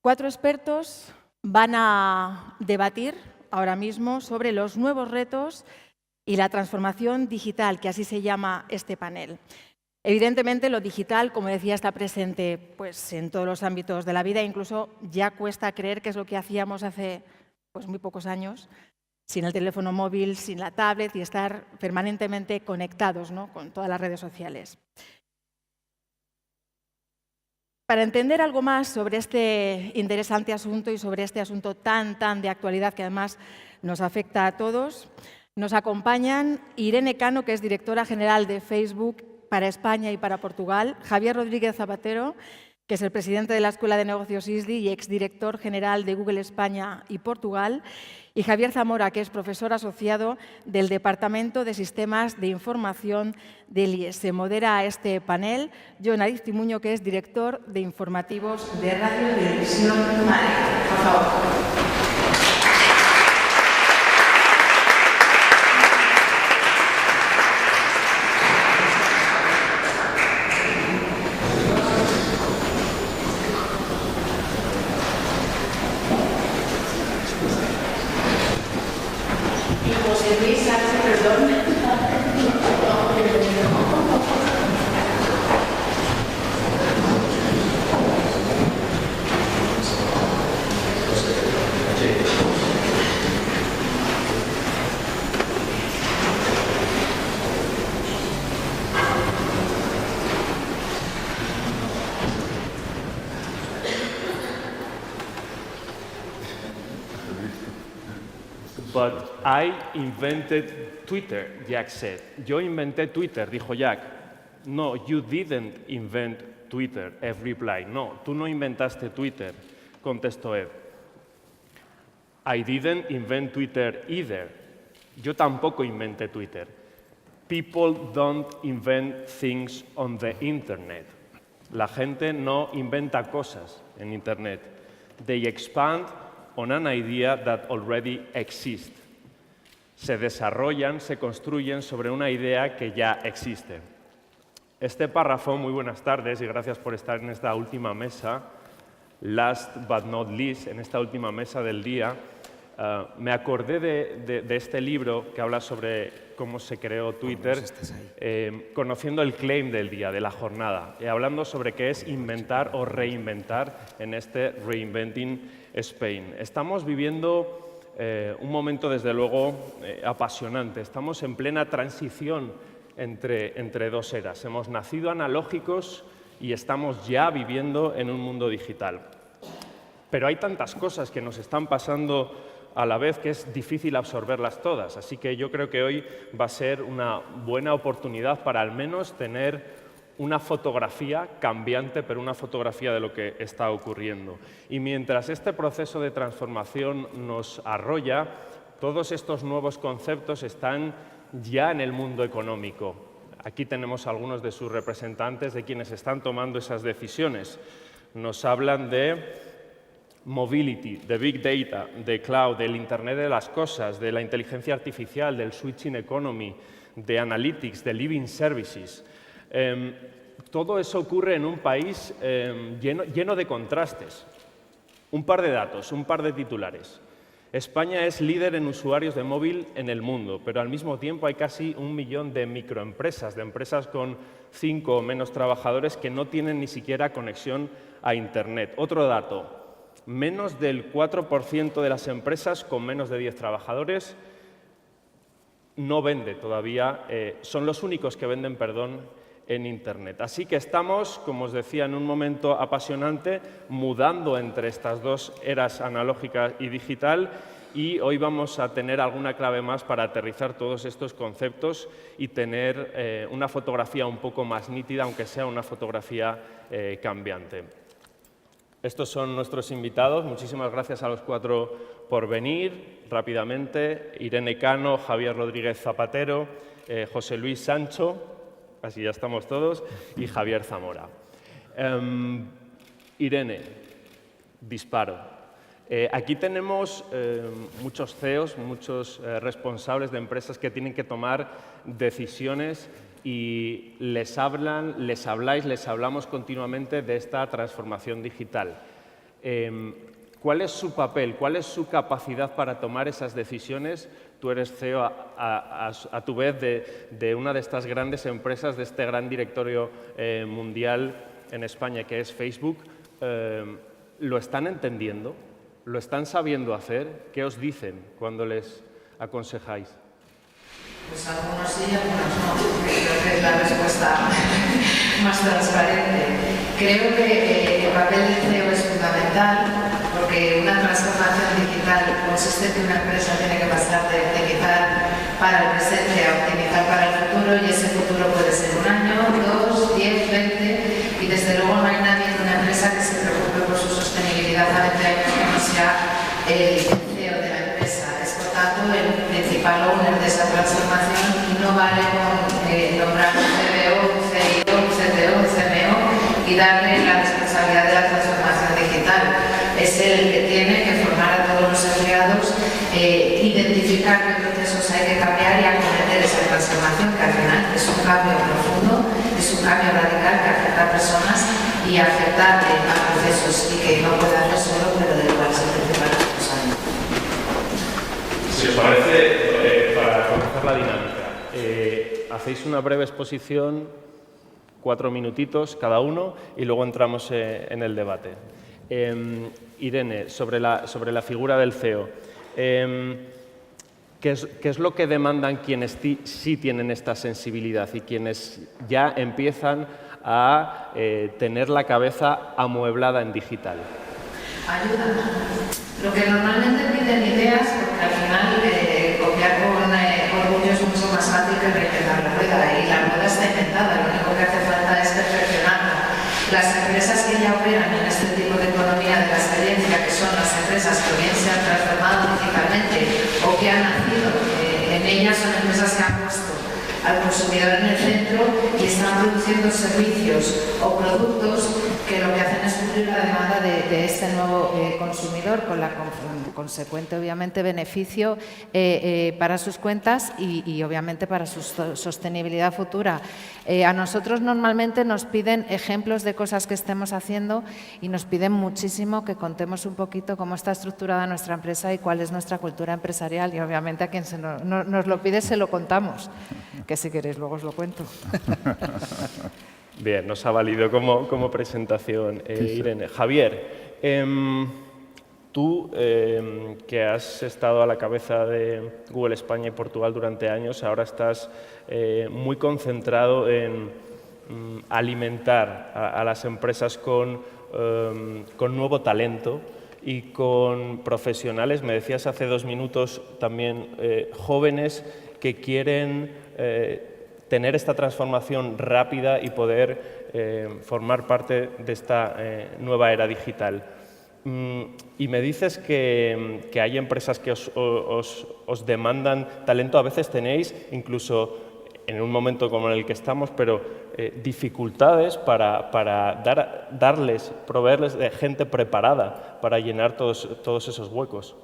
4 expertos van a debatir ahora mismo sobre los nuevos retos y la transformación digital, que así se llama este panel. Evidentemente, lo digital, como decía, está presente pues, en todos los ámbitos de la vida. Incluso ya cuesta creer que es lo que hacíamos hace pues, muy pocos años, sin el teléfono móvil, sin la tablet y estar permanentemente conectados, ¿no?, con todas las redes sociales. Para entender algo más sobre este interesante asunto y sobre este asunto tan de actualidad que además nos afecta a todos, nos acompañan Irene Cano, que es directora general de Facebook para España y para Portugal, Javier Rodríguez Zapatero, que es el presidente de la Escuela de Negocios ISDI y exdirector general de Google España y Portugal, y Javier Zamora, que es profesor asociado del Departamento de Sistemas de Información del IES. Se modera este panel Jon Aristimuño, que es director de informativos de Radio y Televisión Madrid. Por favor. But I invented Twitter, Jack said. Yo inventé Twitter, dijo Jack. No, you didn't invent Twitter, Ed replied. No, tú no inventaste Twitter, contestó Ed. I didn't invent Twitter either. Yo tampoco inventé Twitter. People don't invent things on the internet. La gente no inventa cosas en internet. They expand on an idea that already exists. Se desarrollan, se construyen sobre una idea que ya existe. Este párrafo, muy buenas tardes y gracias por estar en esta última mesa, last but not least, en esta última mesa del día, me acordé de este libro que habla sobre cómo se creó Twitter, conociendo el claim del día, de la jornada, hablando sobre qué es inventar o reinventar en este Reinventing Spain. Estamos viviendo un momento, desde luego, apasionante. Estamos en plena transición entre dos eras. Hemos nacido analógicos y estamos ya viviendo en un mundo digital. Pero hay tantas cosas que nos están pasando a la vez que es difícil absorberlas todas. Así que yo creo que hoy va a ser una buena oportunidad para al menos tener una fotografía cambiante, pero una fotografía de lo que está ocurriendo. Y mientras este proceso de transformación nos arrolla, todos estos nuevos conceptos están ya en el mundo económico. Aquí tenemos algunos de sus representantes, de quienes están tomando esas decisiones. Nos hablan de mobility, de big data, de cloud, del Internet de las cosas, de la inteligencia artificial, del switching economy, de analytics, de living services. Todo eso ocurre en un país lleno de contrastes. Un par de datos, un par de titulares. España es líder en usuarios de móvil en el mundo, pero al mismo tiempo hay casi 1 millón de microempresas, de empresas con 5 o menos trabajadores que no tienen ni siquiera conexión a Internet. Otro dato. Menos del 4% de las empresas con menos de 10 trabajadores no vende todavía, son los únicos que venden, en Internet. Así que estamos, como os decía, en un momento apasionante, mudando entre estas dos eras analógica y digital, y hoy vamos a tener alguna clave más para aterrizar todos estos conceptos y tener una fotografía un poco más nítida, aunque sea una fotografía cambiante. Estos son nuestros invitados. Muchísimas gracias a los 4 por venir. Rápidamente, Irene Cano, Javier Rodríguez Zapatero, José Luis Sancho, así ya estamos todos, y Javier Zamora. Irene, disparo. Aquí tenemos muchos CEOs, muchos responsables de empresas que tienen que tomar decisiones y les hablamos continuamente de esta transformación digital. ¿Cuál es su papel? ¿Cuál es su capacidad para tomar esas decisiones? Tú eres CEO a tu vez de una de estas grandes empresas, de este gran directorio mundial en España que es Facebook. ¿Lo están entendiendo? ¿Lo están sabiendo hacer? ¿Qué os dicen cuando les aconsejáis? Pues algunos sí y algunos no. Creo que es la respuesta más transparente. Creo que el papel del CEO es fundamental porque una transformación digital consiste en que una empresa tiene que pasar de optimizar para el presente a optimizar para el futuro y ese futuro puede ser 1 año, 2, 10, 20 y desde luego no hay nadie en una empresa que se preocupe por su sostenibilidad a 20 años que no sea el CEO de la empresa. Es por tanto el principal owner de esa transformación y no vale con nombrar un CBO, un CIO, un CTO, un CMO y darle la responsabilidad de la transformación digital. Es él el que tiene que formar a todos los empleados, identificar qué procesos hay que cambiar y acometer esa transformación, que al final es un cambio profundo, es un cambio radical que afecta a personas y afecta a procesos y que no puede hacer solo, pero del cual es el principal responsable. Si os parece, para comenzar la dinámica, hacéis una breve exposición, 4 minutitos cada uno, y luego entramos en el debate. Irene, sobre la figura del CEO, ¿qué es lo que demandan quienes sí tienen esta sensibilidad y quienes ya empiezan a tener la cabeza amueblada en digital? Ayuda. Lo que normalmente piden ideas, porque al final copiar con orgullo es mucho más fácil que reinventar la rueda, y la rueda está inventada, lo único que hace falta es perfeccionarla. Las empresas que ya operan en este tipo de economía de la experiencia, que son las empresas que bien se han transformado digitalmente o que han nacido en ellas, son empresas que han puesto al consumidor en el centro y están produciendo servicios o productos que lo que hacen es cubrir la demanda de este nuevo consumidor, con la consecuente, obviamente, beneficio para sus cuentas y obviamente, para su sostenibilidad futura. A nosotros normalmente nos piden ejemplos de cosas que estemos haciendo y nos piden muchísimo que contemos un poquito cómo está estructurada nuestra empresa y cuál es nuestra cultura empresarial, y obviamente a quien nos lo pide se lo contamos, que si queréis luego os lo cuento. Bien, nos ha valido como presentación, Irene. Javier, tú, que has estado a la cabeza de Google España y Portugal durante años, ahora estás muy concentrado en alimentar a las empresas con nuevo talento y con profesionales, me decías hace 2 minutos también, jóvenes que quieren tener esta transformación rápida y poder formar parte de esta nueva era digital. Y me dices que hay empresas que os demandan talento. A veces tenéis, incluso en un momento como en el que estamos, pero dificultades para proveerles de gente preparada para llenar todos esos huecos.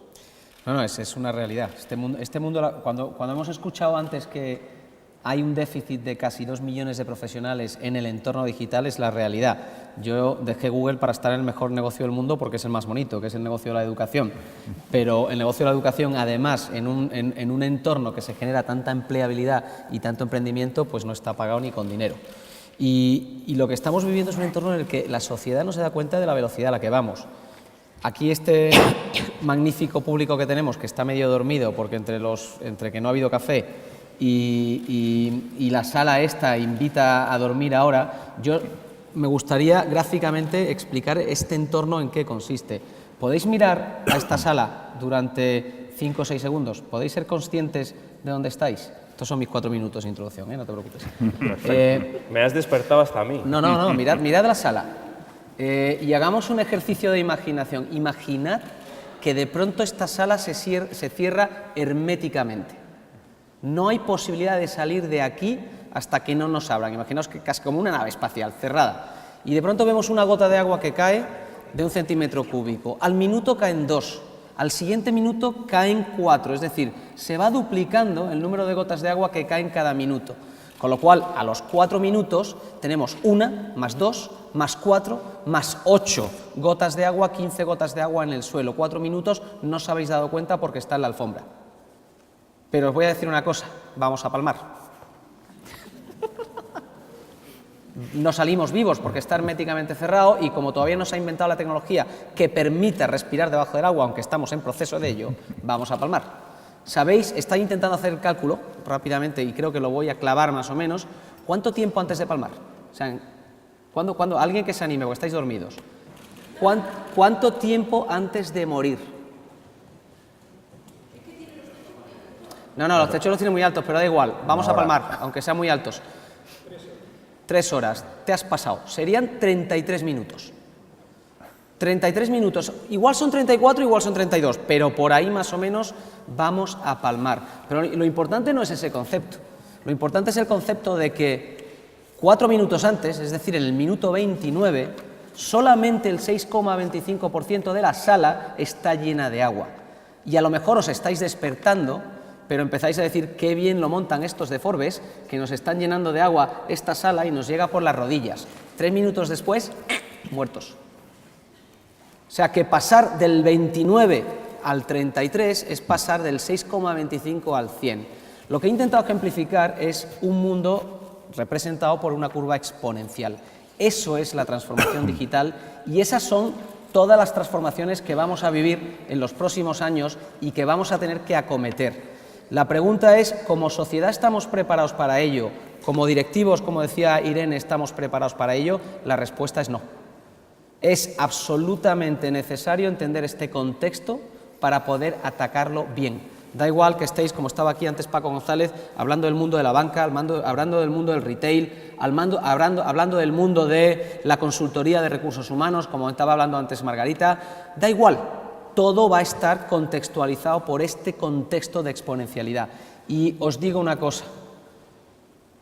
No, es una realidad. Este mundo cuando hemos escuchado antes que hay un déficit de casi 2 millones de profesionales en el entorno digital, es la realidad. Yo dejé Google para estar en el mejor negocio del mundo porque es el más bonito, que es el negocio de la educación. Pero el negocio de la educación, además, en un entorno que se genera tanta empleabilidad y tanto emprendimiento, pues no está pagado ni con dinero. Y lo que estamos viviendo es un entorno en el que la sociedad no se da cuenta de la velocidad a la que vamos. Aquí este magnífico público que tenemos, que está medio dormido porque entre que no ha habido café y la sala esta invita a dormir ahora, yo me gustaría gráficamente explicar este entorno en qué consiste. Podéis mirar a esta sala durante 5 o 6 segundos, podéis ser conscientes de dónde estáis. Estos son mis 4 minutos de introducción, no te preocupes. Me has despertado hasta a mí. No, mirad la sala y hagamos un ejercicio de imaginación. Imaginad que de pronto esta sala se cierra herméticamente. No hay posibilidad de salir de aquí hasta que no nos abran. Imaginaos que casi como una nave espacial, cerrada. Y de pronto vemos una gota de agua que cae de 1 centímetro cúbico. Al minuto caen 2. Al siguiente minuto caen 4. Es decir, se va duplicando el número de gotas de agua que caen cada minuto. Con lo cual, a los 4 minutos tenemos 1, más 2, más 4, más 8 gotas de agua, 15 gotas de agua en el suelo. 4 minutos, no os habéis dado cuenta porque está en la alfombra. Pero os voy a decir una cosa, vamos a palmar. No salimos vivos porque está herméticamente cerrado y como todavía no se ha inventado la tecnología que permita respirar debajo del agua, aunque estamos en proceso de ello, vamos a palmar. ¿Sabéis? Estoy intentando hacer el cálculo rápidamente y creo que lo voy a clavar más o menos. ¿Cuánto tiempo antes de palmar? O sea, ¿cuándo? Alguien que se anime, porque estáis dormidos. ¿Cuánto tiempo antes de morir? No, los techos los tienen muy altos, pero da igual. Vamos a palmar, aunque sean muy altos. 3 horas. Te has pasado. Serían 33 minutos. 33 minutos. Igual son 34, igual son 32, pero por ahí más o menos vamos a palmar. Pero lo importante no es ese concepto. Lo importante es el concepto de que 4 minutos antes, es decir, en el minuto 29, solamente el 6,25% de la sala está llena de agua. Y a lo mejor os estáis despertando, pero empezáis a decir qué bien lo montan estos de Forbes, que nos están llenando de agua esta sala y nos llega por las rodillas. 3 minutos después, muertos. O sea que pasar del 29 al 33 es pasar del 6,25 al 100. Lo que he intentado ejemplificar es un mundo representado por una curva exponencial. Eso es la transformación digital y esas son todas las transformaciones que vamos a vivir en los próximos años y que vamos a tener que acometer. La pregunta es, ¿como sociedad estamos preparados para ello? ¿Como directivos, como decía Irene, estamos preparados para ello? La respuesta es no. Es absolutamente necesario entender este contexto para poder atacarlo bien. Da igual que estéis, como estaba aquí antes Paco González, hablando del mundo de la banca, hablando del mundo del retail, hablando del mundo de la consultoría de recursos humanos, como estaba hablando antes Margarita, da igual, todo va a estar contextualizado por este contexto de exponencialidad. Y os digo una cosa,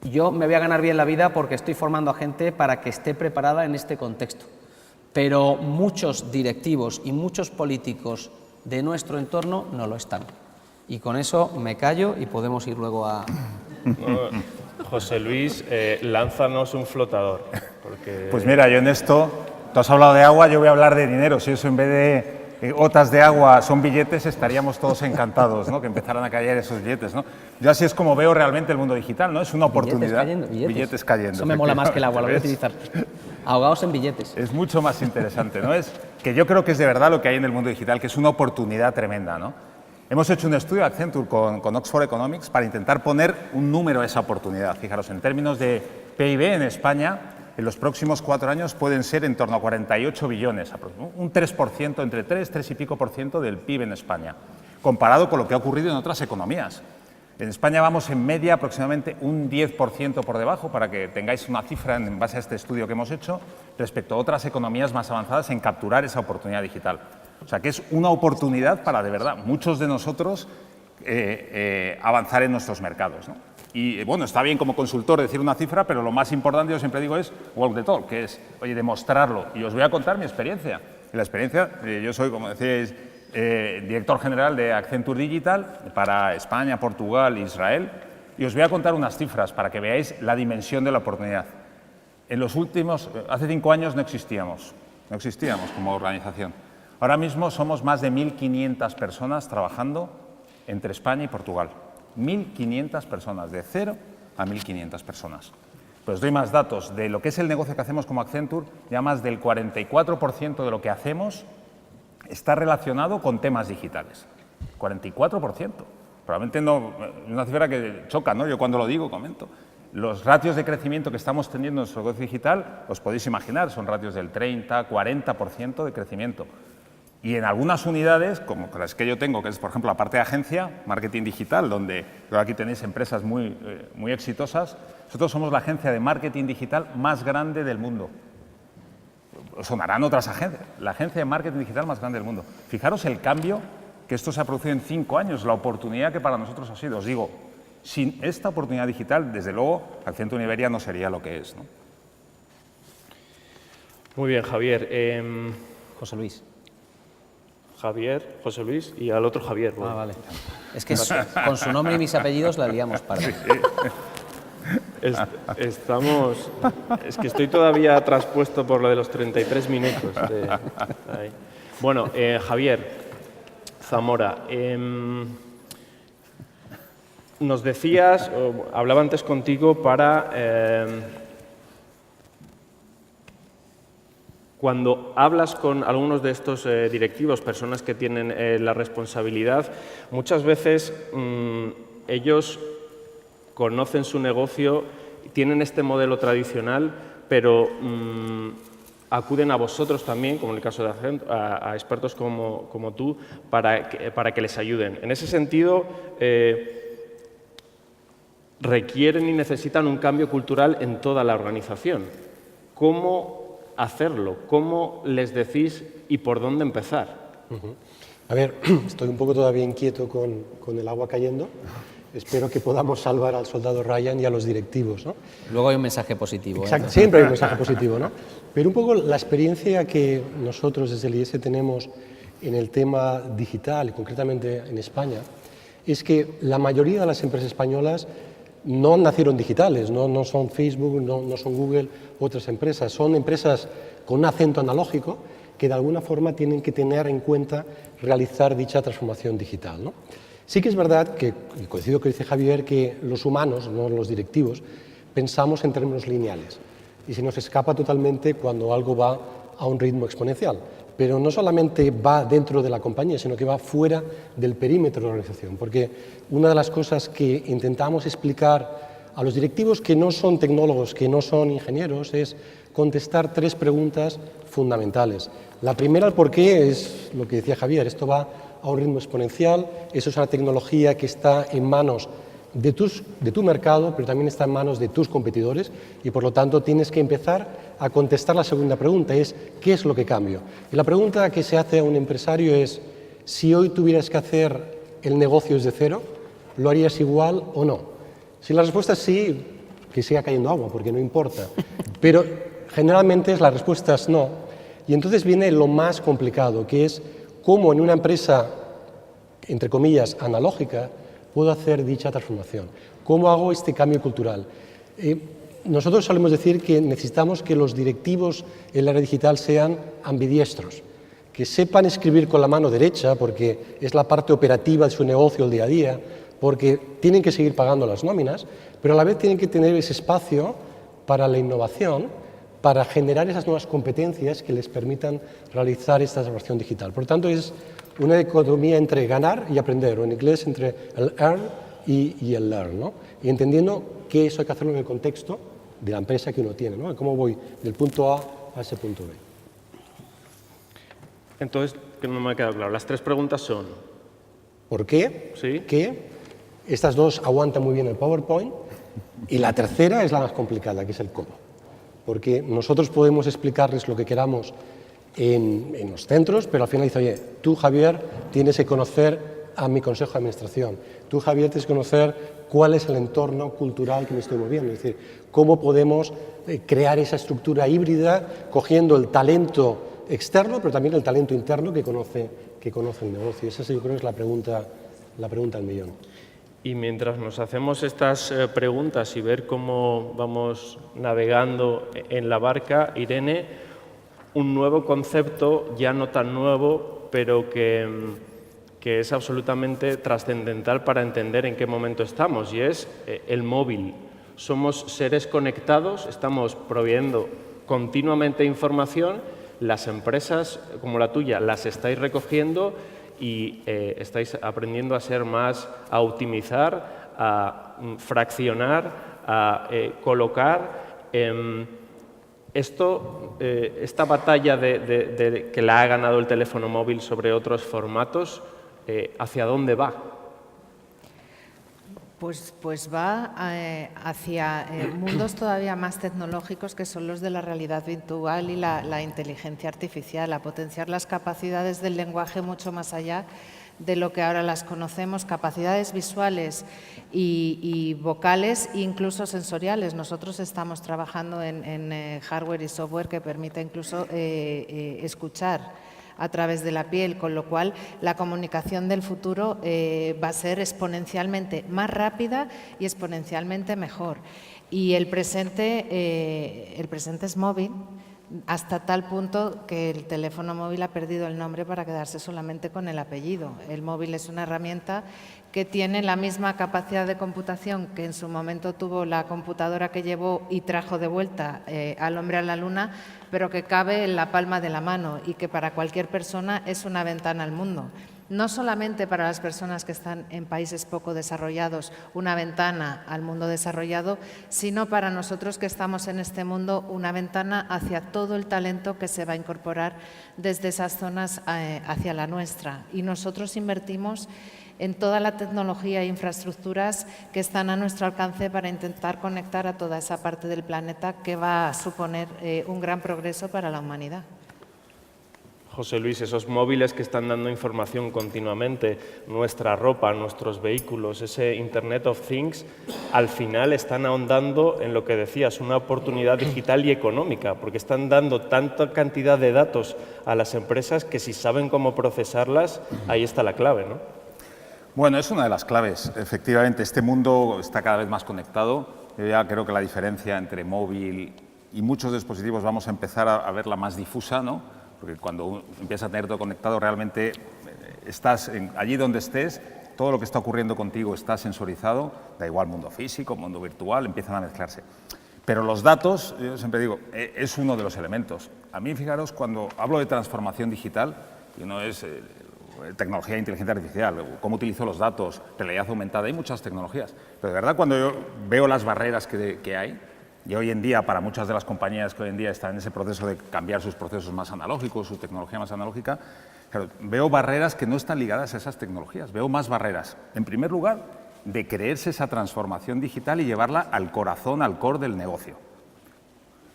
yo me voy a ganar bien la vida porque estoy formando a gente para que esté preparada en este contexto. Pero muchos directivos y muchos políticos de nuestro entorno no lo están. Y con eso me callo y podemos ir luego a... José Luis, lánzanos un flotador. Porque... Pues mira, yo en esto, tú has hablado de agua, yo voy a hablar de dinero. Si eso en vez de gotas de agua son billetes, estaríamos todos encantados, ¿no? Que empezaran a caer esos billetes, ¿no? Yo así es como veo realmente el mundo digital, ¿no? Es una oportunidad. Billetes cayendo. Eso me mola más que el agua, lo voy a utilizar. Ahogados en billetes. Es mucho más interesante, ¿no? Es que yo creo que es de verdad lo que hay en el mundo digital, que es una oportunidad tremenda, ¿no? Hemos hecho un estudio Accenture con Oxford Economics para intentar poner un número a esa oportunidad. Fijaros, en términos de PIB en España, en los próximos 4 años pueden ser en torno a 48 billones, un 3%, entre 3 y pico por ciento del PIB en España, comparado con lo que ha ocurrido en otras economías. En España vamos en media aproximadamente un 10% por debajo, para que tengáis una cifra en base a este estudio que hemos hecho, respecto a otras economías más avanzadas en capturar esa oportunidad digital. O sea que es una oportunidad para, de verdad, muchos de nosotros avanzar en nuestros mercados, ¿no? Y bueno, está bien como consultor decir una cifra, pero lo más importante, yo siempre digo, es walk the talk, que es, oye, demostrarlo. Y os voy a contar mi experiencia. Y la experiencia, yo soy, como decíais, director general de Accenture Digital para España, Portugal e Israel. Y os voy a contar unas cifras para que veáis la dimensión de la oportunidad. En los últimos, hace 5 años no existíamos como organización. Ahora mismo somos más de 1.500 personas trabajando entre España y Portugal. 1.500 personas, de 0 a 1.500 personas. Pues os doy más datos. De lo que es el negocio que hacemos como Accenture, ya más del 44% de lo que hacemos está relacionado con temas digitales. 44%. Probablemente no, es una cifra que choca, ¿no? Yo cuando lo digo comento. Los ratios de crecimiento que estamos teniendo en nuestro negocio digital, os podéis imaginar, son ratios del 30, 40% de crecimiento. Y en algunas unidades, como las que yo tengo, que es, por ejemplo, la parte de agencia, marketing digital, donde aquí tenéis empresas muy exitosas, nosotros somos la agencia de marketing digital más grande del mundo. Os sonarán otras agencias, la agencia de marketing digital más grande del mundo. Fijaros el cambio que esto se ha producido en 5 años, la oportunidad que para nosotros ha sido. Os digo, sin esta oportunidad digital, desde luego, Accenture Iberia no sería lo que es, ¿no? Muy bien, Javier. José Luis. Javier, José Luis y al otro Javier. Vale. Es que con su nombre y mis apellidos la liamos para. Estamos... Es que estoy todavía traspuesto por lo de los 33 minutos. Ahí. Bueno, Javier Zamora, nos decías, hablaba antes contigo para... Cuando hablas con algunos de estos directivos, personas que tienen la responsabilidad, muchas veces ellos conocen su negocio, tienen este modelo tradicional, pero acuden a vosotros también, como en el caso de Accent, a expertos como tú, para que les ayuden. En ese sentido, requieren y necesitan un cambio cultural en toda la organización. ¿Cómo hacerlo? ¿Cómo les decís y por dónde empezar? A ver, estoy un poco todavía inquieto con el agua cayendo. Espero que podamos salvar al soldado Ryan y a los directivos, ¿no? Luego hay un mensaje positivo. Exacto, siempre hay un mensaje positivo, ¿no? Pero un poco la experiencia que nosotros desde el IES tenemos en el tema digital, y concretamente en España, es que la mayoría de las empresas españolas no nacieron digitales, no son Facebook, no son Google, otras empresas. Son empresas con un acento analógico que de alguna forma tienen que tener en cuenta realizar dicha transformación digital, ¿no? Sí que es verdad que, y coincido con lo que dice Javier, que los humanos, no los directivos, pensamos en términos lineales y se nos escapa totalmente cuando algo va a un ritmo exponencial. Pero no solamente va dentro de la compañía, sino que va fuera del perímetro de la organización. Porque una de las cosas que intentamos explicar a los directivos que no son tecnólogos, que no son ingenieros, es contestar 3 preguntas fundamentales. La primera, el por qué, es lo que decía Javier, esto va a un ritmo exponencial, eso es una tecnología que está en manos de tu mercado, pero también está en manos de tus competidores y por lo tanto tienes que empezar a contestar la segunda pregunta, es ¿qué es lo que cambio? Y la pregunta que se hace a un empresario es si hoy tuvieras que hacer el negocio desde cero, ¿lo harías igual o no? Si la respuesta es sí, que siga cayendo agua, porque no importa, pero generalmente la respuesta es no, y entonces viene lo más complicado, que es cómo en una empresa, entre comillas, analógica, puedo hacer dicha transformación. ¿Cómo hago este cambio cultural? Nosotros solemos decir que necesitamos que los directivos en el área digital sean ambidiestros, que sepan escribir con la mano derecha, porque es la parte operativa de su negocio el día a día, porque tienen que seguir pagando las nóminas, pero a la vez tienen que tener ese espacio para la innovación, para generar esas nuevas competencias que les permitan realizar esta transformación digital. Por lo tanto, es una dicotomía entre ganar y aprender, o en inglés entre el earn y el learn, ¿no? Y entendiendo que eso hay que hacerlo en el contexto de la empresa que uno tiene, ¿no? Cómo voy del punto A a ese punto B. Entonces, que no me ha quedado claro, las 3 preguntas son... ¿Por qué? Sí. ¿Qué? Estas 2 aguantan muy bien el PowerPoint y la tercera es la más complicada, que es el cómo. Porque nosotros podemos explicarles lo que queramos en los centros, pero al final dice, oye, tú, Javier, tienes que conocer a mi consejo de administración. Tú, Javier, tienes que conocer cuál es el entorno cultural que me estoy moviendo. Es decir, cómo podemos crear esa estructura híbrida cogiendo el talento externo, pero también el talento interno que conoce el negocio. Esa yo creo es la pregunta del millón. Y mientras nos hacemos estas preguntas y ver cómo vamos navegando en la barca, Irene, un nuevo concepto, ya no tan nuevo, pero que es absolutamente trascendental para entender en qué momento estamos, y es el móvil. Somos seres conectados, estamos proveyendo continuamente información, las empresas como la tuya las estáis recogiendo y estáis aprendiendo a ser más, a optimizar, a fraccionar, a colocar. Esta batalla que la ha ganado el teléfono móvil sobre otros formatos, ¿hacia dónde va? Pues va hacia mundos todavía más tecnológicos, que son los de la realidad virtual y la inteligencia artificial, a potenciar las capacidades del lenguaje mucho más allá de lo que ahora las conocemos, capacidades visuales y vocales e incluso sensoriales. Nosotros estamos trabajando en hardware y software que permite incluso escuchar a través de la piel, con lo cual la comunicación del futuro va a ser exponencialmente más rápida y exponencialmente mejor. Y el presente es móvil, hasta tal punto que el teléfono móvil ha perdido el nombre para quedarse solamente con el apellido. El móvil es una herramienta que tiene la misma capacidad de computación que en su momento tuvo la computadora que llevó y trajo de vuelta al hombre a la luna, pero que cabe en la palma de la mano y que para cualquier persona es una ventana al mundo. No solamente para las personas que están en países poco desarrollados, una ventana al mundo desarrollado, sino para nosotros que estamos en este mundo, una ventana hacia todo el talento que se va a incorporar desde esas zonas hacia la nuestra. Y nosotros invertimos en toda la tecnología e infraestructuras que están a nuestro alcance para intentar conectar a toda esa parte del planeta que va a suponer un gran progreso para la humanidad. José Luis, esos móviles que están dando información continuamente, nuestra ropa, nuestros vehículos, ese Internet of Things, al final están ahondando en lo que decías, una oportunidad digital y económica, porque están dando tanta cantidad de datos a las empresas que si saben cómo procesarlas, ahí está la clave, ¿no? Bueno, es una de las claves. Efectivamente, este mundo está cada vez más conectado. Yo ya creo que la diferencia entre móvil y muchos dispositivos vamos a empezar a verla más difusa, ¿no? Porque cuando empiezas a tener todo conectado, realmente estás allí donde estés, todo lo que está ocurriendo contigo está sensorizado, da igual mundo físico, mundo virtual, empiezan a mezclarse. Pero los datos, yo siempre digo, es uno de los elementos. A mí, fijaros, cuando hablo de transformación digital, y no es tecnología de inteligencia artificial, cómo utilizo los datos, realidad aumentada, hay muchas tecnologías. Pero de verdad, cuando yo veo las barreras que hay, y hoy en día, para muchas de las compañías que hoy en día están en ese proceso de cambiar sus procesos más analógicos, su tecnología más analógica, claro, veo barreras que no están ligadas a esas tecnologías, veo más barreras. En primer lugar, de creerse esa transformación digital y llevarla al corazón, al core del negocio.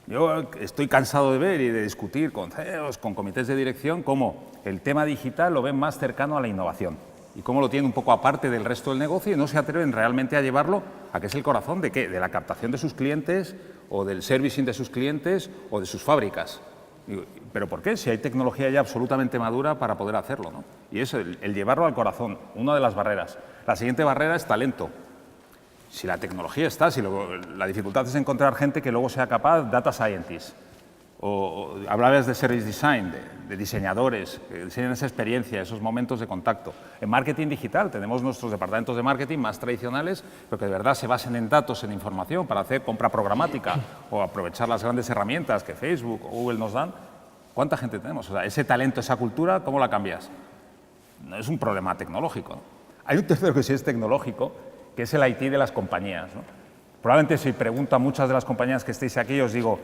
Yo estoy cansado de ver y de discutir con CEOs, con comités de dirección, cómo el tema digital lo ven más cercano a la innovación y cómo lo tienen un poco aparte del resto del negocio y no se atreven realmente a llevarlo a que es el corazón de ¿qué? De la captación de sus clientes o del servicing de sus clientes o de sus fábricas. ¿Pero por qué? Si hay tecnología ya absolutamente madura para poder hacerlo, ¿no? Y es el llevarlo al corazón, una de las barreras. La siguiente barrera es talento. Si la tecnología está, si la dificultad es encontrar gente que luego sea capaz, data scientists, o hablabas de service design, de diseñadores que diseñan esa experiencia, esos momentos de contacto. En marketing digital tenemos nuestros departamentos de marketing más tradicionales, pero que de verdad se basen en datos, en información, para hacer compra programática o aprovechar las grandes herramientas que Facebook o Google nos dan. ¿Cuánta gente tenemos? O sea, ese talento, esa cultura, ¿cómo la cambias? No es un problema tecnológico, ¿no? Hay un tercero que sí es tecnológico, que es el IT de las compañías, ¿no? Probablemente si pregunto a muchas de las compañías que estéis aquí, os digo,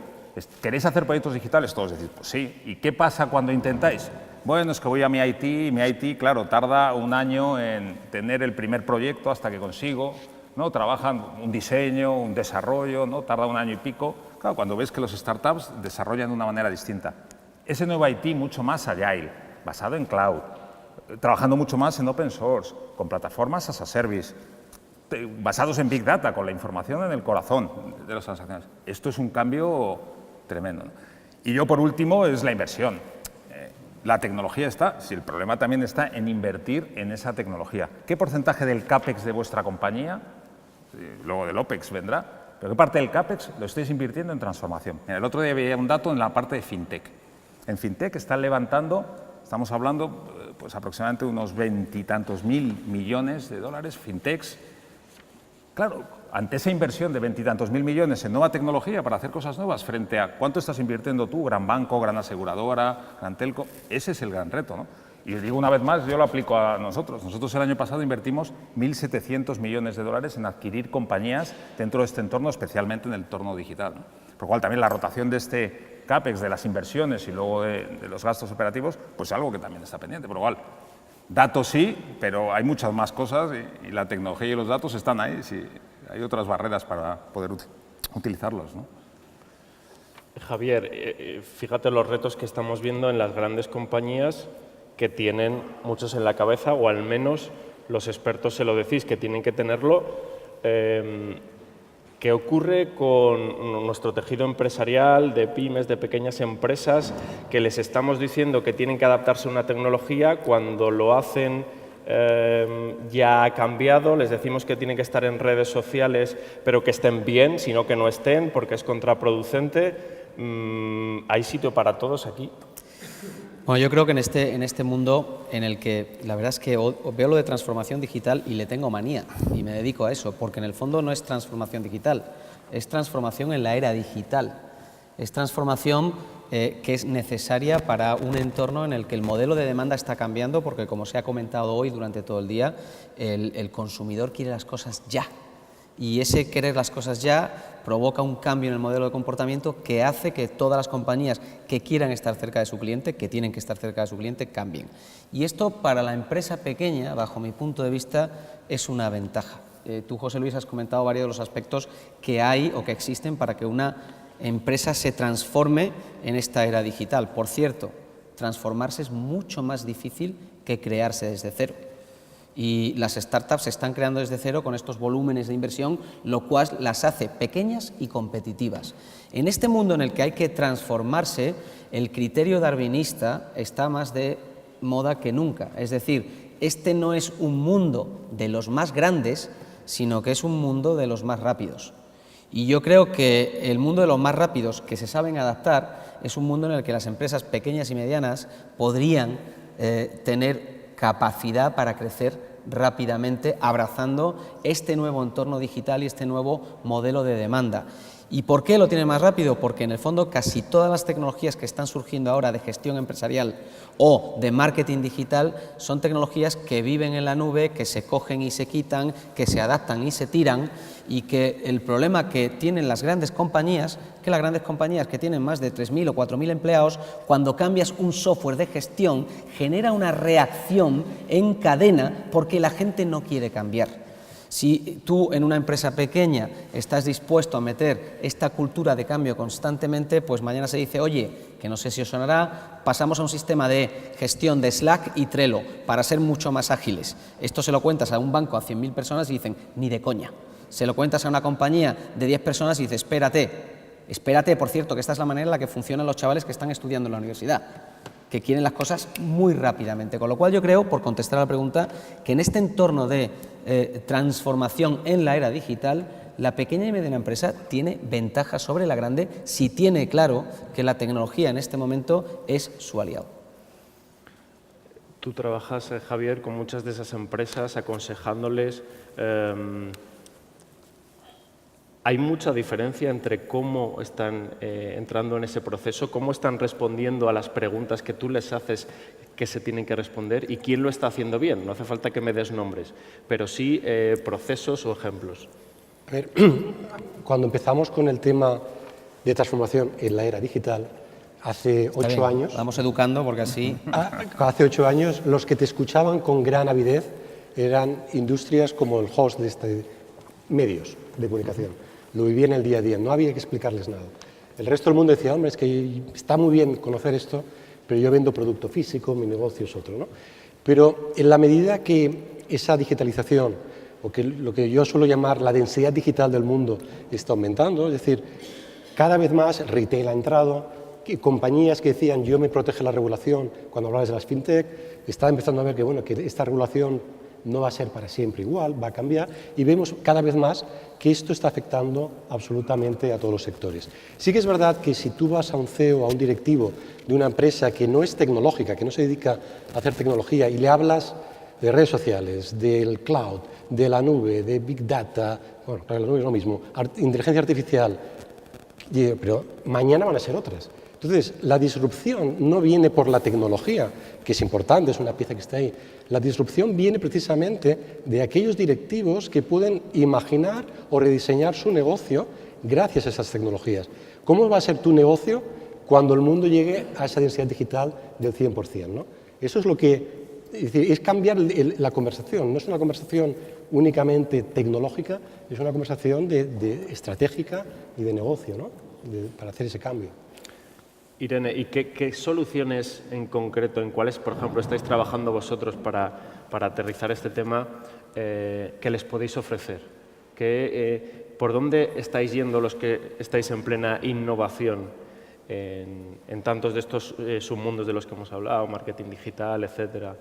¿queréis hacer proyectos digitales? Todos decís, pues sí. ¿Y qué pasa cuando intentáis? Bueno, es que voy a mi IT y mi IT, claro, tarda un año en tener el primer proyecto hasta que consigo, ¿no? Trabajan un diseño, un desarrollo, ¿no? Tarda un año y pico. Claro, cuando ves que los startups desarrollan de una manera distinta. Ese nuevo IT mucho más agile, basado en cloud, trabajando mucho más en open source, con plataformas as a service, basados en Big Data, con la información en el corazón de las transacciones. Esto es un cambio tremendo, ¿no? Y yo, por último, es la inversión. La tecnología está, si el problema también está en invertir en esa tecnología. ¿Qué porcentaje del CAPEX de vuestra compañía, luego del OPEX vendrá, pero qué parte del CAPEX lo estáis invirtiendo en transformación? Mira, el otro día veía un dato en la parte de FinTech. En FinTech están levantando, estamos hablando, pues aproximadamente unos 20 y tantos mil millones de dólares, FinTechs. Claro, ante esa inversión de 20 y tantos mil millones en nueva tecnología para hacer cosas nuevas, frente a cuánto estás invirtiendo tú, gran banco, gran aseguradora, gran telco, ese es el gran reto, ¿no? Y os digo una vez más, yo lo aplico a nosotros. Nosotros el año pasado invertimos 1.700 millones de dólares en adquirir compañías dentro de este entorno, especialmente en el entorno digital, ¿no? Por lo cual también la rotación de este CAPEX, de las inversiones y luego de los gastos operativos, pues es algo que también está pendiente. Por lo cual, datos sí, pero hay muchas más cosas y la tecnología y los datos están ahí. Sí, hay otras barreras para poder utilizarlos, ¿no? Javier, fíjate los retos que estamos viendo en las grandes compañías que tienen muchos en la cabeza, o al menos los expertos se lo decís, que tienen que tenerlo. ¿Qué ocurre con nuestro tejido empresarial, de pymes, de pequeñas empresas, que les estamos diciendo que tienen que adaptarse a una tecnología cuando lo hacen ya ha cambiado, les decimos que tienen que estar en redes sociales, pero que estén bien, sino que no estén, porque es contraproducente. ¿Hay sitio para todos aquí? Bueno, yo creo que en este mundo en el que la verdad es que veo lo de transformación digital y le tengo manía y me dedico a eso, porque en el fondo no es transformación digital, es transformación en la era digital, es transformación que es necesaria para un entorno en el que el modelo de demanda está cambiando, porque como se ha comentado hoy durante todo el día, el consumidor quiere las cosas ya. Y ese querer las cosas ya provoca un cambio en el modelo de comportamiento que hace que todas las compañías que quieran estar cerca de su cliente, que tienen que estar cerca de su cliente, cambien. Y esto para la empresa pequeña, bajo mi punto de vista, es una ventaja. Tú, José Luis, has comentado varios de los aspectos que hay o que existen para que una empresa se transforme en esta era digital. Por cierto, transformarse es mucho más difícil que crearse desde cero. Y las startups se están creando desde cero con estos volúmenes de inversión, lo cual las hace pequeñas y competitivas. En este mundo en el que hay que transformarse, el criterio darwinista está más de moda que nunca. Es decir, este no es un mundo de los más grandes, sino que es un mundo de los más rápidos. Y yo creo que el mundo de los más rápidos, que se saben adaptar, es un mundo en el que las empresas pequeñas y medianas podrían tener capacidad para crecer rápidamente, abrazando este nuevo entorno digital y este nuevo modelo de demanda. ¿Y por qué lo tiene más rápido? Porque en el fondo casi todas las tecnologías que están surgiendo ahora de gestión empresarial o de marketing digital son tecnologías que viven en la nube, que se cogen y se quitan, que se adaptan y se tiran, y que el problema que tienen las grandes compañías, que las grandes compañías que tienen más de 3.000 o 4.000 empleados, cuando cambias un software de gestión, genera una reacción en cadena porque la gente no quiere cambiar. Si tú en una empresa pequeña estás dispuesto a meter esta cultura de cambio constantemente, pues mañana se dice, oye, que no sé si os sonará, pasamos a un sistema de gestión de Slack y Trello para ser mucho más ágiles. Esto se lo cuentas a un banco a 100.000 personas y dicen, ni de coña. Se lo cuentas a una compañía de 10 personas y dices, espérate, por cierto, que esta es la manera en la que funcionan los chavales que están estudiando en la universidad, que quieren las cosas muy rápidamente. Con lo cual yo creo, por contestar a la pregunta, que en este entorno de transformación en la era digital, la pequeña y mediana empresa tiene ventajas sobre la grande si tiene claro que la tecnología en este momento es su aliado. Tú trabajas, Javier, con muchas de esas empresas aconsejándoles. ¿Hay mucha diferencia entre cómo están entrando en ese proceso, cómo están respondiendo a las preguntas que tú les haces que se tienen que responder y quién lo está haciendo bien? No hace falta que me des nombres, pero sí procesos o ejemplos. A ver, cuando empezamos con el tema de transformación en la era digital, hace 8 años... Vamos educando porque así... Hace 8 años los que te escuchaban con gran avidez eran industrias como el host de este medios de comunicación. Lo vivían el día a día, no había que explicarles nada. El resto del mundo decía, hombre, es que está muy bien conocer esto, pero yo vendo producto físico, mi negocio es otro, ¿no? Pero en la medida que esa digitalización, o que lo que yo suelo llamar la densidad digital del mundo, está aumentando, es decir, cada vez más el retail ha entrado, compañías que decían, yo me protege la regulación, cuando hablabas de las fintech, están empezando a ver que, bueno, que esta regulación no va a ser para siempre igual, va a cambiar, y vemos cada vez más que esto está afectando absolutamente a todos los sectores. Sí que es verdad que si tú vas a un CEO, a un directivo de una empresa que no es tecnológica, que no se dedica a hacer tecnología, y le hablas de redes sociales, del cloud, de la nube, de Big Data, bueno, la nube es lo mismo, inteligencia artificial, pero mañana van a ser otras. Entonces, la disrupción no viene por la tecnología, que es importante, es una pieza que está ahí. La disrupción viene precisamente de aquellos directivos que pueden imaginar o rediseñar su negocio gracias a esas tecnologías. ¿Cómo va a ser tu negocio cuando el mundo llegue a esa densidad digital del 100%? ¿No? Eso es lo que... Es decir, es cambiar la conversación. No es una conversación únicamente tecnológica, es una conversación de estratégica y de negocio, ¿no? Para hacer ese cambio. Irene, ¿y qué soluciones en concreto, en cuáles, por ejemplo, estáis trabajando vosotros para aterrizar este tema, que les podéis ofrecer? ¿Por dónde estáis yendo los que estáis en plena innovación en tantos de estos submundos de los que hemos hablado, marketing digital, etcétera?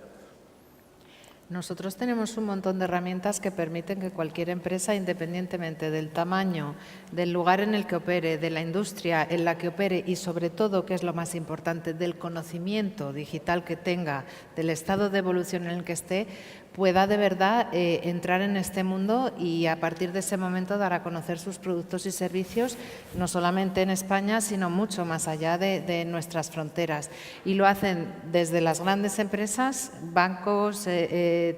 Nosotros tenemos un montón de herramientas que permiten que cualquier empresa, independientemente del tamaño, del lugar en el que opere, de la industria en la que opere y sobre todo, que es lo más importante, del conocimiento digital que tenga, del estado de evolución en el que esté, pueda de verdad entrar en este mundo y a partir de ese momento dar a conocer sus productos y servicios, no solamente en España, sino mucho más allá de nuestras fronteras. Y lo hacen desde las grandes empresas, bancos,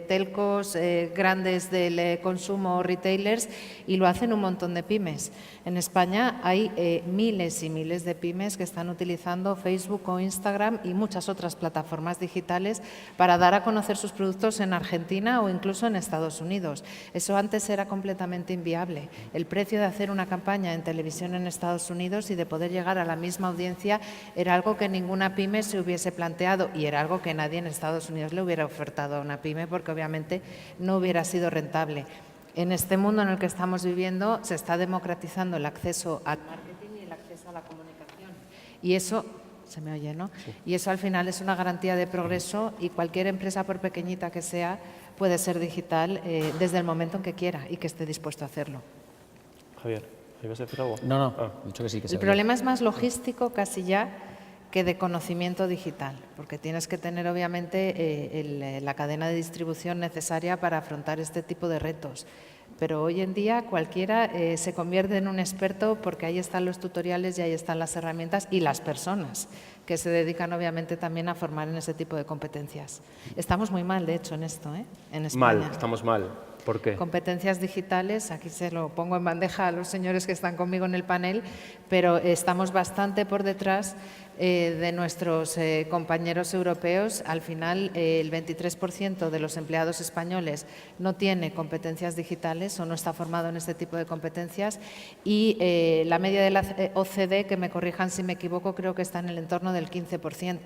telcos, grandes del consumo, retailers, y lo hacen un montón de pymes. En España hay miles y miles de pymes que están utilizando Facebook o Instagram y muchas otras plataformas digitales para dar a conocer sus productos en Argentina o incluso en Estados Unidos. Eso antes era completamente inviable. El precio de hacer una campaña en televisión en Estados Unidos y de poder llegar a la misma audiencia era algo que ninguna pyme se hubiese planteado y era algo que nadie en Estados Unidos le hubiera ofertado a una pyme porque obviamente no hubiera sido rentable. En este mundo en el que estamos viviendo se está democratizando el acceso al marketing y el acceso a la comunicación. Y eso, se me oye, ¿no? Sí. Y eso al final es una garantía de progreso y cualquier empresa, por pequeñita que sea, puede ser digital desde el momento en que quiera y que esté dispuesto a hacerlo. Javier, ¿ibas a decir algo? No, he dicho que sí. El problema es más logístico casi ya que de conocimiento digital, porque tienes que tener obviamente la cadena de distribución necesaria para afrontar este tipo de retos. Pero hoy en día cualquiera se convierte en un experto porque ahí están los tutoriales y ahí están las herramientas y las personas que se dedican obviamente también a formar en ese tipo de competencias. Estamos muy mal, de hecho, en esto, en España. Mal, estamos mal. ¿Por qué? Competencias digitales, aquí se lo pongo en bandeja a los señores que están conmigo en el panel, pero estamos bastante por detrás de nuestros compañeros europeos. Al final, el 23% de los empleados españoles no tiene competencias digitales o no está formado en este tipo de competencias y la media de la OCDE, que me corrijan si me equivoco, creo que está en el entorno del 15%.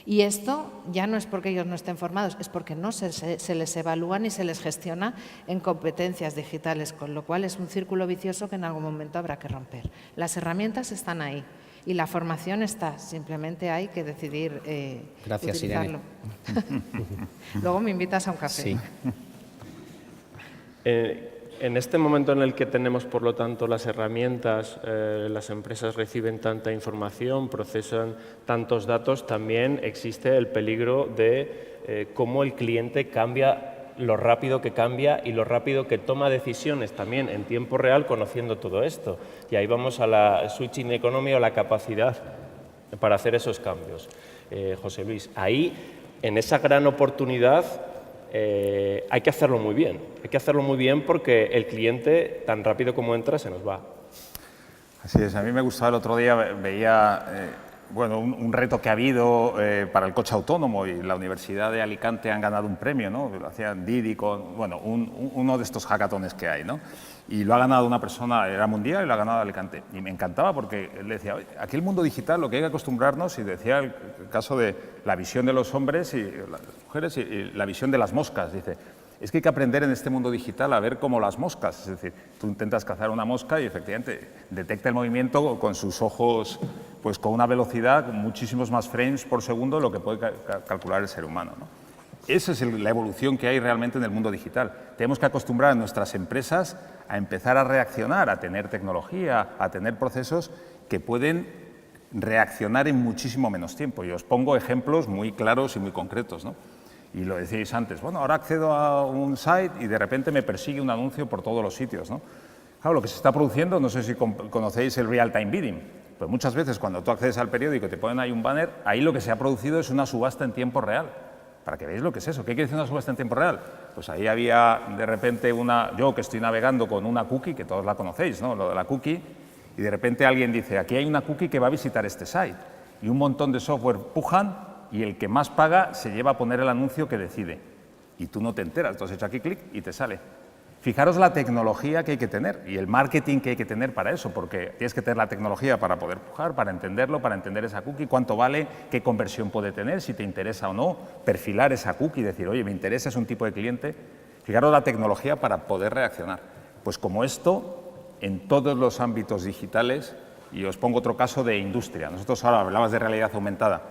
Y esto ya no es porque ellos no estén formados, es porque no se les evalúa ni se les gestiona en competencias digitales, con lo cual es un círculo vicioso que en algún momento habrá que romper. Las herramientas están ahí y la formación está, simplemente hay que decidir Gracias, utilizarlo. Irene. Luego me invitas a un café. Sí. En este momento en el que tenemos, por lo tanto, las herramientas, las empresas reciben tanta información, procesan tantos datos, también existe el peligro de cómo el cliente cambia, lo rápido que cambia y lo rápido que toma decisiones también en tiempo real conociendo todo esto. Y ahí vamos a la switching economy o la capacidad para hacer esos cambios. José Luis, ahí, en esa gran oportunidad, hay que hacerlo muy bien. Hay que hacerlo muy bien porque el cliente, tan rápido como entra, se nos va. Así es. A mí me gustaba el otro día, veía bueno, un reto que ha habido para el coche autónomo y la Universidad de Alicante han ganado un premio, ¿no? Lo hacían Didi con, bueno, uno de estos hackatones que hay, ¿no? Y lo ha ganado una persona, era mundial, y lo ha ganado Alicante. Y me encantaba porque él decía, aquí el mundo digital, lo que hay que acostumbrarnos, y decía el caso de la visión de los hombres y las mujeres y la visión de las moscas, dice, es que hay que aprender en este mundo digital a ver como las moscas. Es decir, tú intentas cazar una mosca y efectivamente detecta el movimiento con sus ojos, pues con una velocidad, con muchísimos más frames por segundo de lo que puede calcular el ser humano, ¿no? Esa es la evolución que hay realmente en el mundo digital. Tenemos que acostumbrar a nuestras empresas a empezar a reaccionar, a tener tecnología, a tener procesos que pueden reaccionar en muchísimo menos tiempo. Y os pongo ejemplos muy claros y muy concretos, ¿no? Y lo decíais antes, bueno, ahora accedo a un site y de repente me persigue un anuncio por todos los sitios, ¿no? Claro, lo que se está produciendo, no sé si conocéis el real-time bidding, pues muchas veces cuando tú accedes al periódico y te ponen ahí un banner, ahí lo que se ha producido es una subasta en tiempo real. Para que veáis lo que es eso. ¿Qué quiere decir una subasta en tiempo real? Pues ahí había de repente yo que estoy navegando con una cookie, que todos la conocéis, ¿no? Lo de la cookie, y de repente alguien dice, aquí hay una cookie que va a visitar este site. Y un montón de software pujan y el que más paga se lleva a poner el anuncio que decide. Y tú no te enteras, tú has hecho aquí clic y te sale. Fijaros la tecnología que hay que tener y el marketing que hay que tener para eso, porque tienes que tener la tecnología para poder pujar, para entenderlo, para entender esa cookie, cuánto vale, qué conversión puede tener, si te interesa o no, perfilar esa cookie, decir, oye, me interesa, es un tipo de cliente. Fijaros la tecnología para poder reaccionar. Pues como esto, en todos los ámbitos digitales, y os pongo otro caso de industria. Nosotros ahora hablabas de realidad aumentada.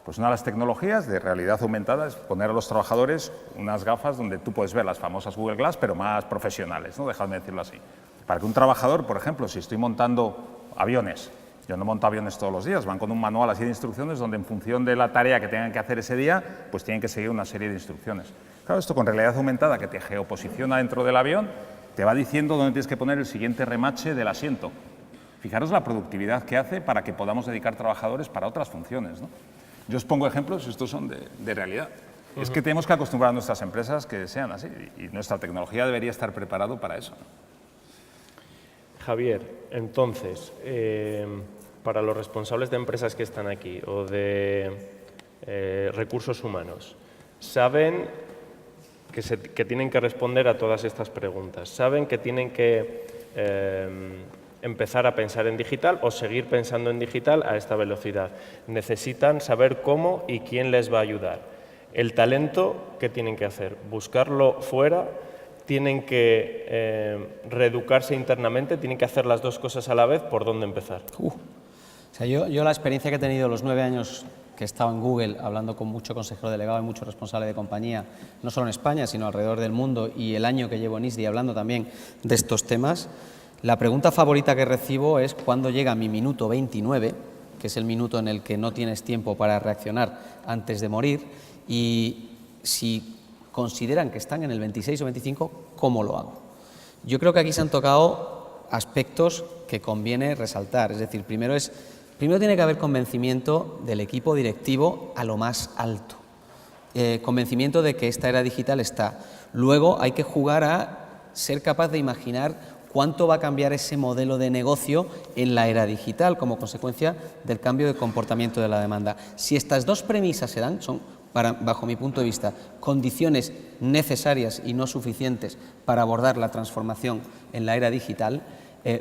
Pues una de las tecnologías de realidad aumentada es poner a los trabajadores unas gafas donde tú puedes ver las famosas Google Glass, pero más profesionales, ¿no? Dejadme decirlo así. Para que un trabajador, por ejemplo, si estoy montando aviones, yo no monto aviones todos los días, van con un manual así de instrucciones donde en función de la tarea que tengan que hacer ese día, pues tienen que seguir una serie de instrucciones. Claro, esto con realidad aumentada que te geoposiciona dentro del avión, te va diciendo dónde tienes que poner el siguiente remache del asiento. Fijaros la productividad que hace para que podamos dedicar trabajadores para otras funciones, ¿no? Yo os pongo ejemplos, estos son de realidad. Es que tenemos que acostumbrar a nuestras empresas que sean así y nuestra tecnología debería estar preparado para eso, ¿no? Javier, entonces, para los responsables de empresas que están aquí o de recursos humanos, saben que tienen que responder a todas estas preguntas, saben que tienen que empezar a pensar en digital o seguir pensando en digital a esta velocidad. Necesitan saber cómo y quién les va a ayudar. El talento, ¿qué tienen que hacer? Buscarlo fuera, tienen que reeducarse internamente, tienen que hacer las dos cosas a la vez. ¿Por dónde empezar? O sea, yo la experiencia que he tenido los 9 años que he estado en Google, hablando con mucho consejero delegado y mucho responsable de compañía, no solo en España, sino alrededor del mundo, y el año que llevo en ISDI hablando también de estos temas, la pregunta favorita que recibo es cuándo llega mi minuto 29, que es el minuto en el que no tienes tiempo para reaccionar antes de morir, y si consideran que están en el 26 o 25, ¿cómo lo hago? Yo creo que aquí se han tocado aspectos que conviene resaltar. Es decir, primero tiene que haber convencimiento del equipo directivo a lo más alto. Convencimiento de que esta era digital está. Luego hay que jugar a ser capaz de imaginar cuánto va a cambiar ese modelo de negocio en la era digital como consecuencia del cambio de comportamiento de la demanda. Si estas dos premisas se dan, son, bajo mi punto de vista, condiciones necesarias y no suficientes para abordar la transformación en la era digital,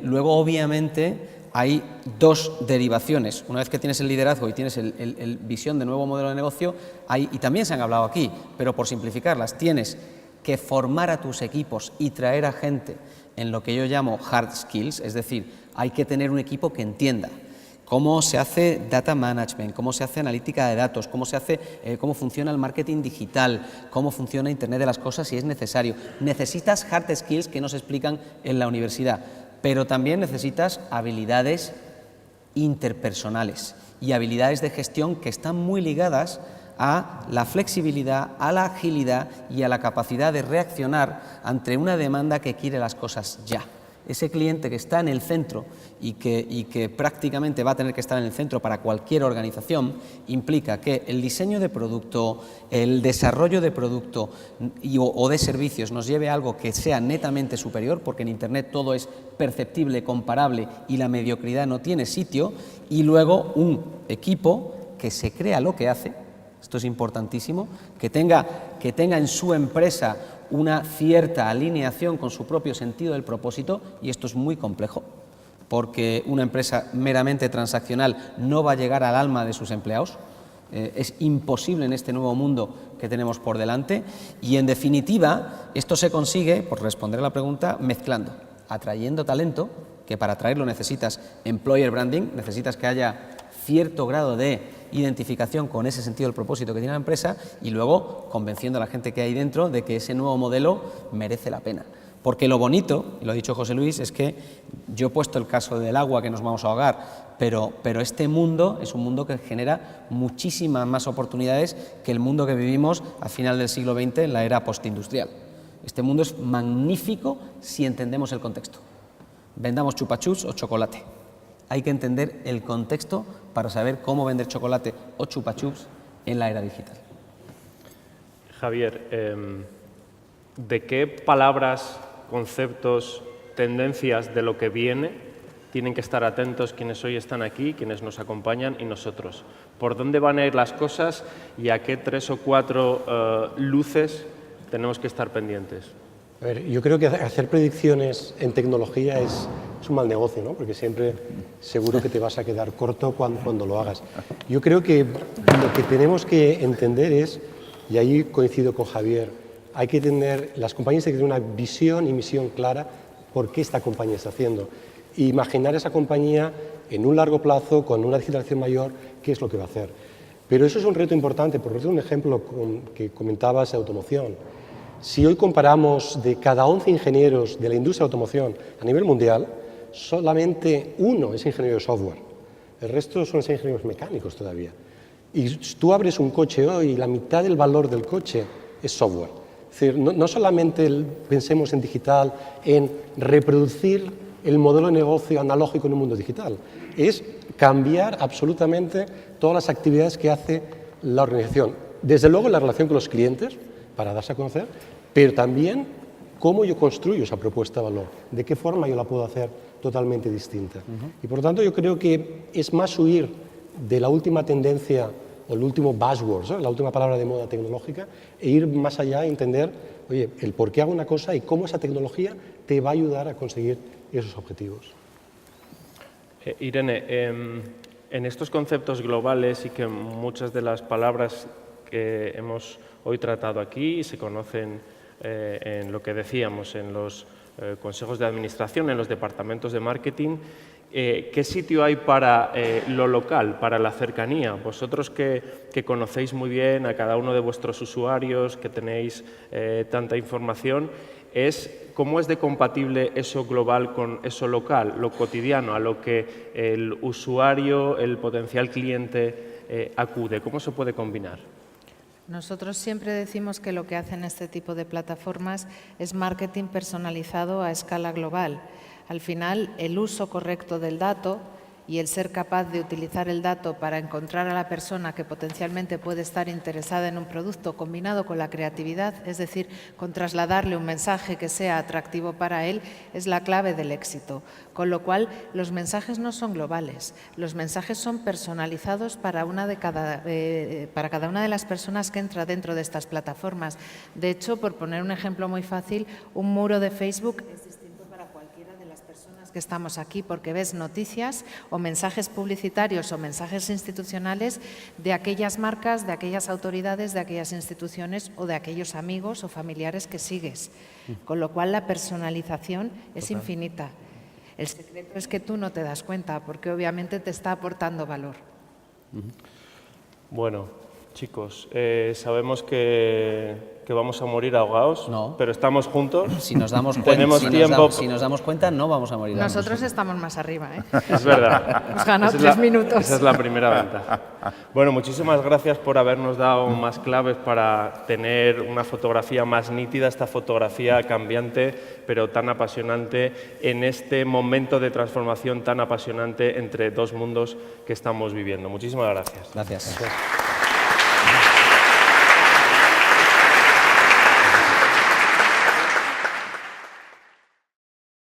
luego obviamente hay dos derivaciones. Una vez que tienes el liderazgo y tienes el visión de nuevo modelo de negocio, y también se han hablado aquí, pero por simplificarlas, tienes que formar a tus equipos y traer a gente en lo que yo llamo hard skills, es decir, hay que tener un equipo que entienda cómo se hace data management, cómo se hace analítica de datos, cómo funciona el marketing digital, cómo funciona Internet de las cosas si es necesario. Necesitas hard skills que no se explican en la universidad, pero también necesitas habilidades interpersonales y habilidades de gestión que están muy ligadas a la flexibilidad, a la agilidad y a la capacidad de reaccionar ante una demanda que quiere las cosas ya. Ese cliente que está en el centro y que prácticamente va a tener que estar en el centro para cualquier organización, implica que el diseño de producto, el desarrollo de producto o de servicios nos lleve a algo que sea netamente superior, porque en Internet todo es perceptible, comparable y la mediocridad no tiene sitio, y luego un equipo que se crea lo que hace. Esto es importantísimo, que tenga en su empresa una cierta alineación con su propio sentido del propósito, y esto es muy complejo, porque una empresa meramente transaccional no va a llegar al alma de sus empleados, es imposible en este nuevo mundo que tenemos por delante, y en definitiva esto se consigue, por responder a la pregunta, mezclando, atrayendo talento, que para atraerlo necesitas employer branding, necesitas que haya cierto grado de identificación con ese sentido del propósito que tiene la empresa, y luego convenciendo a la gente que hay dentro de que ese nuevo modelo merece la pena. Porque lo bonito, y lo ha dicho José Luis, es que yo he puesto el caso del agua que nos vamos a ahogar, pero este mundo es un mundo que genera muchísimas más oportunidades que el mundo que vivimos a final del siglo XX en la era postindustrial. Este mundo es magnífico si entendemos el contexto. Vendamos chupa-chups o chocolate. Hay que entender el contexto para saber cómo vender chocolate o chupa-chups en la era digital. Javier, ¿de qué palabras, conceptos, tendencias de lo que viene tienen que estar atentos quienes hoy están aquí, quienes nos acompañan y nosotros? ¿Por dónde van a ir las cosas y a qué 3 o 4 luces tenemos que estar pendientes? A ver, yo creo que hacer predicciones en tecnología es un mal negocio, ¿no? Porque siempre seguro que te vas a quedar corto cuando lo hagas. Yo creo que lo que tenemos que entender es, y ahí coincido con Javier, hay que tener, las compañías tienen que tener una visión y misión clara por qué esta compañía está haciendo. E imaginar esa compañía en un largo plazo, con una digitalización mayor, qué es lo que va a hacer. Pero eso es un reto importante, por ejemplo, un ejemplo que comentabas de automoción. Si hoy comparamos de cada 11 ingenieros de la industria de automoción a nivel mundial, solamente uno es ingeniero de software. El resto son ingenieros mecánicos todavía. Y tú abres un coche hoy y la mitad del valor del coche es software. Es decir, no solamente pensemos en digital, en reproducir el modelo de negocio analógico en un mundo digital, es cambiar absolutamente todas las actividades que hace la organización. Desde luego la relación con los clientes, para darse a conocer, pero también cómo yo construyo esa propuesta de valor, de qué forma yo la puedo hacer totalmente distinta. Y por lo tanto yo creo que es más huir de la última tendencia o el último buzzword, ¿no? La última palabra de moda tecnológica, e ir más allá e entender, oye, el por qué hago una cosa y cómo esa tecnología te va a ayudar a conseguir esos objetivos. Irene, en estos conceptos globales y que muchas de las palabras que hemos hoy tratado aquí se conocen en lo que decíamos, en los consejos de administración, en los departamentos de marketing, ¿qué sitio hay para lo local, para la cercanía? Vosotros que conocéis muy bien a cada uno de vuestros usuarios, que tenéis tanta información, ¿cómo es de compatible eso global con eso local, lo cotidiano, a lo que el usuario, el potencial cliente acude? ¿Cómo se puede combinar? Nosotros siempre decimos que lo que hacen este tipo de plataformas es marketing personalizado a escala global. Al final, el uso correcto del dato y el ser capaz de utilizar el dato para encontrar a la persona que potencialmente puede estar interesada en un producto, combinado con la creatividad, es decir, con trasladarle un mensaje que sea atractivo para él, es la clave del éxito. Con lo cual, los mensajes no son globales, los mensajes son personalizados para cada una de las personas que entra dentro de estas plataformas. De hecho, por poner un ejemplo muy fácil, un muro de Facebook es distinto para cualquiera de las personas que estamos aquí, porque ves noticias o mensajes publicitarios o mensajes institucionales de aquellas marcas, de aquellas autoridades, de aquellas instituciones o de aquellos amigos o familiares que sigues. Con lo cual, la personalización es infinita. El secreto es que tú no te das cuenta, porque obviamente te está aportando valor. Bueno, chicos, sabemos que vamos a morir ahogados, No. pero estamos juntos. Si nos damos cuenta, Tenemos tiempo. si nos damos cuenta, no vamos a morir. Nosotros estamos más arriba, ¿eh? Es verdad. Hemos ganado Esa es 3 minutos. Esa es la primera ventaja. Bueno, muchísimas gracias por habernos dado más claves para tener una fotografía más nítida, esta fotografía cambiante, pero tan apasionante en este momento de transformación tan apasionante entre dos mundos que estamos viviendo. Muchísimas gracias. Gracias.